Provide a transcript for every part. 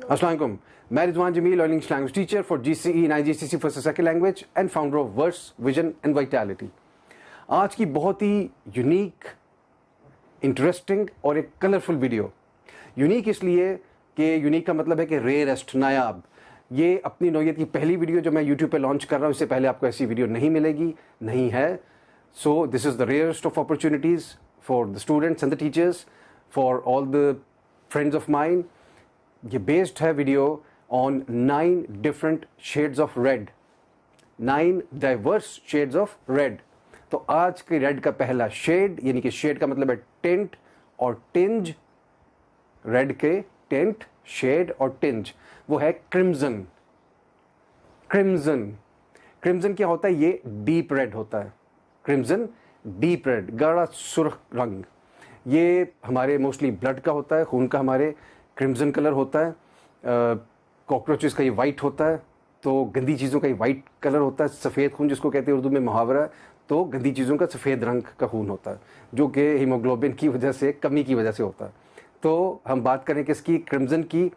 अस्सलाम वालेकुम। मैं Rizwan Jameel, English language teacher for GCE, IGCSE first second language and founder of words vision and vitality. आज की बहुत ही यूनिक, इंटरेस्टिंग और एक कलरफुल वीडियो। यूनिक इसलिए कि यूनिक का मतलब है कि रेयरेस्ट, नायाब। ये अपनी नौयत की पहली वीडियो जो मैं यूट्यूब पे लॉन्च कर रहा हूँ। इससे पहले आपको ऐसी वीडियो नहीं मिलेगी, नहीं है। So this is the rarest of opportunities for the students and the teachers, for all the friends of mine. ये बेस्ड है video on 9 different shades of red, 9 diverse shades of red. तो आज के red का पहला shade, यानी कि shade का मतलब है टिंट और टिंज। रेड के टिंट, शेड और टिंज, वो है क्रिम्जन। क्रिम्जन, क्रिम्जन क्या होता है? ये डीप रेड होता है। क्रिम्जन डीप रेड, गाढ़ा सुर्ख रंग। ये हमारे मोस्टली ब्लड का होता है, खून का हमारे क्रिम्जन कलर होता है। कॉकरोचेस का ये वाइट होता है, तो गंदी चीज़ों का ये वाइट कलर होता है। सफ़ेद खून जिसको कहते हैं उर्दू में मुहावरा है, तो गंदी चीज़ों का सफ़ेद रंग का खून होता है, जो कि हीमोग्लोबिन की वजह से, कमी की वजह से होता है। तो हम बात करें किसकी? क्रिम्जन की।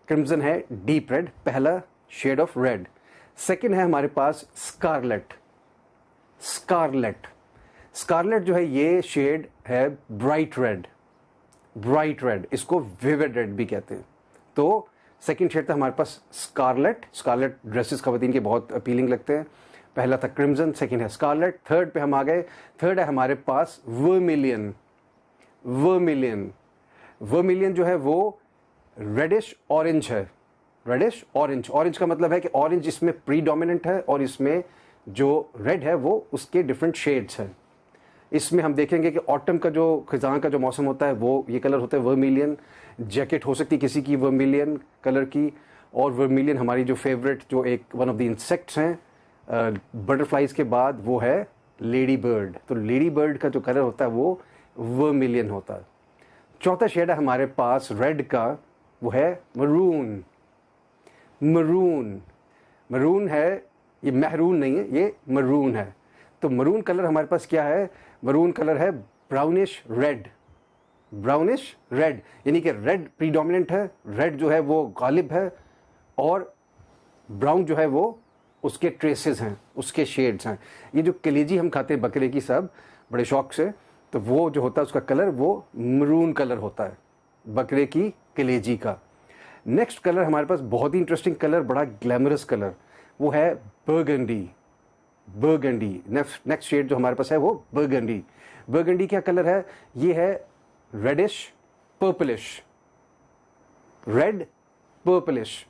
क्रिम्जन है डीप रेड, पहला शेड ऑफ रेड। सेकेंड है हमारे पास स्कारलेट। स्कारलेट, स्कारलेट जो है ये शेड है ब्राइट रेड। ब्राइट रेड, इसको विविड रेड भी कहते हैं। तो सेकंड शेड था हमारे पास स्कारलेट। स्कारलेट ड्रेसेस खवातीन के बहुत अपीलिंग लगते हैं। पहला था क्रिम्जन, सेकंड है स्कारलेट। थर्ड पे हम आ गए। थर्ड है हमारे पास वर्मिलियन। वर्मिलियन, वर्मिलियन जो है वो रेडिश ऑरेंज है। रेडिश ऑरेंज, ऑरेंज का मतलब है कि ऑरेंज इसमें प्रीडोमिनेंट है और इसमें जो रेड है वो उसके डिफरेंट शेड्स हैं। इसमें हम देखेंगे कि ऑटम का जो खिजां का जो मौसम होता है वो ये कलर होता है वर्मिलियन। जैकेट हो सकती है किसी की वर्मिलियन कलर की। और वर्मिलियन हमारी जो फेवरेट, जो एक वन ऑफ द इंसेक्ट्स हैं बटरफ्लाइज के बाद, वो है लेडी बर्ड। तो लेडी बर्ड का जो कलर होता है वो वर्मिलियन होता है। चौथा शेड है हमारे पास रेड का, वो है मरून। मरून, मरून है, ये महरून नहीं है, ये मरून है। तो मरून कलर हमारे पास क्या है? मरून कलर है ब्राउनिश रेड। ब्राउनिश रेड, यानी कि रेड प्रीडोमिनेंट है, रेड जो है वो गालिब है, और ब्राउन जो है वो उसके ट्रेसेस हैं, उसके शेड्स हैं। ये जो कलेजी हम खाते हैं बकरे की सब बड़े शौक से, तो वो जो होता है उसका कलर वो मरून कलर होता है, बकरे की कलेजी का। नेक्स्ट कलर हमारे पास बहुत ही इंटरेस्टिंग कलर, बड़ा ग्लैमरस कलर, वो है बर्गंडी। बर्गंडी, नेक्स्ट शेड जो हमारे पास है वो बर्गंडी। बर्गंडी क्या कलर है? ये है रेडिश पर्पलिश। रेड पर्पलिश,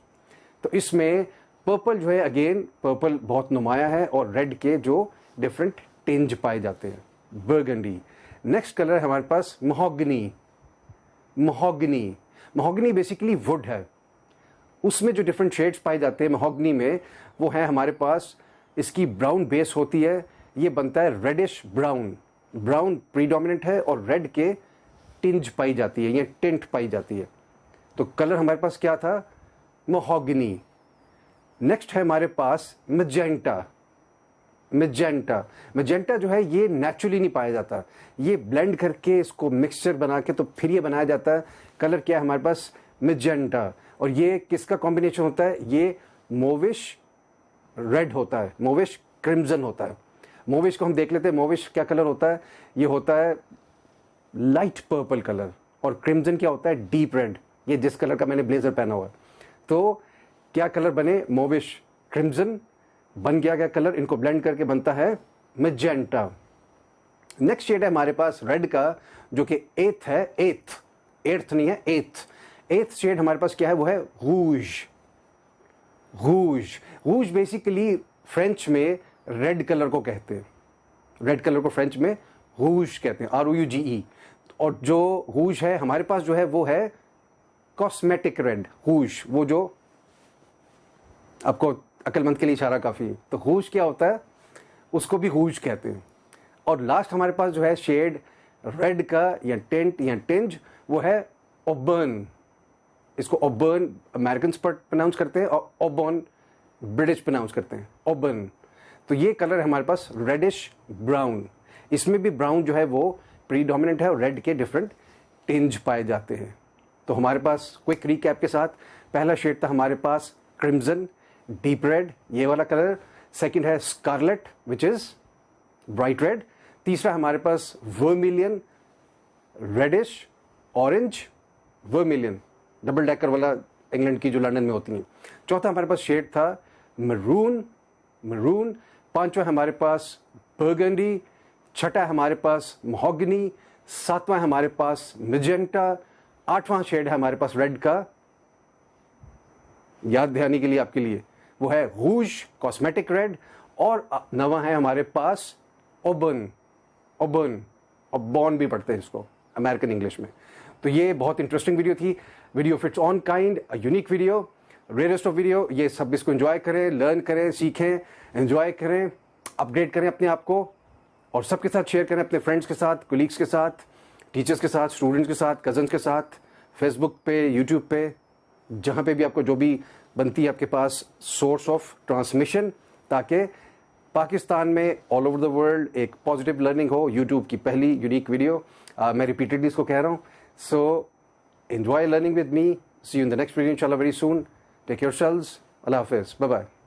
तो इसमें पर्पल जो है, अगेन पर्पल बहुत नुमाया है, और रेड के जो डिफरेंट टिंज पाए जाते हैं, बर्गंडी। नेक्स्ट कलर है हमारे पास mahogany. Mahogany, mahogany basically wood है, उसमें जो डिफरेंट शेड्स पाए जाते हैं महोगनी में, वो है हमारे पास, इसकी ब्राउन बेस होती है, ये बनता है रेडिश ब्राउन। ब्राउन प्रीडोमिनेंट है और रेड के टिंज पाई जाती है, ये टिंट पाई जाती है। तो कलर हमारे पास क्या था? महोगनी। नेक्स्ट है हमारे पास मैजेंटा। मैजेंटा, मैजेंटा जो है ये नेचुरली नहीं पाया जाता, ये ब्लेंड करके इसको मिक्सचर बना के तो फिर ये बनाया जाता है। कलर क्या है हमारे पास? मैजेंटा। और ये किसका कॉम्बिनेशन होता है? ये मोविश रेड होता है, मोविश क्रिम्जन होता है। मोविश को हम देख लेते हैं, मोविश क्या कलर होता है? ये होता है लाइट पर्पल कलर। और क्रिम्जन क्या होता है? डीप रेड, ये जिस कलर का मैंने ब्लेजर पहना हुआ है। तो क्या कलर बने? मोविश क्रिम्जन बन गया कलर, इनको ब्लेंड करके बनता है मैजेंटा। नेक्स्ट शेड है हमारे पास रेड का, जो कि एथ है। एथ नहीं है, एथ। एथ शेड हमारे पास क्या है? वो है रूज। रूज, रूज बेसिकली फ्रेंच में रेड कलर को कहते हैं। रेड कलर को फ्रेंच में रूज कहते हैं, ROUGE। और जो रूज है हमारे पास जो है वो है कॉस्मेटिक रेड। रूज, वो जो आपको अक्लमंद के लिए इशारा काफ़ी है। तो रूज क्या होता है? उसको भी रूज कहते हैं। और लास्ट हमारे पास जो है शेड रेड का, या टेंट या टिंज, वो है ऑबर्न। इसको ऑबर्न अमेरिकन प्रोनाउंस करते हैं और ऑबर्न ब्रिटिश प्रोनाउंस करते हैं, ऑबर्न। तो ये कलर है हमारे पास रेडिश ब्राउन। इसमें भी ब्राउन जो है वो प्रीडोमिनेंट है और रेड के डिफरेंट टिंज पाए जाते हैं। तो हमारे पास क्विक रिकैप के साथ पहला शेड था हमारे पास क्रिम्जन, डीप रेड, ये वाला कलर। सेकंड है scarlet which is bright red. तीसरा हमारे पास vermilion, reddish orange, vermilion, double decker वाला इंग्लैंड की जो लंदन में होती हैं। चौथा हमारे पास शेड था मरून। पांचवा हमारे पास बर्गंडी। छठा हमारे पास महोगनी। सातवां हमारे पास मिजेंटा। आठवां शेड है हमारे पास रेड का, याद ध्यानी के लिए आपके लिए, वो है रूज कॉस्मेटिक रेड। और नवा है हमारे पास ऑबर्न भी पढ़ते हैं इसको अमेरिकन इंग्लिश में। तो ये बहुत इंटरेस्टिंग वीडियो थी। Video fits on kind, a unique video, rarest of video. ये सब इसको एंजॉय करें, लर्न करें, सीखें, एंजॉय करें, अपग्रेड करें अपने आप को और सबके साथ शेयर करें, अपने फ्रेंड्स के साथ, कोलीग्स के साथ, टीचर्स के साथ, स्टूडेंट्स के साथ, कजन्स के साथ, फेसबुक पे, यूट्यूब पे, जहाँ पे भी आपको जो भी बनती है आपके पास सोर्स ऑफ ट्रांसमिशन, ताकि पाकिस्तान में ऑल ओवर द वर्ल्ड एक पॉजिटिव लर्निंग हो। यूट्यूब की पहली यूनिक वीडियो, मैं रिपीटेडली इसको कह रहा हूँ। So enjoy learning with me. See you in the next video इंशाल्लाह very soon. Take yourselves. Allah हाफिज़। Bye bye.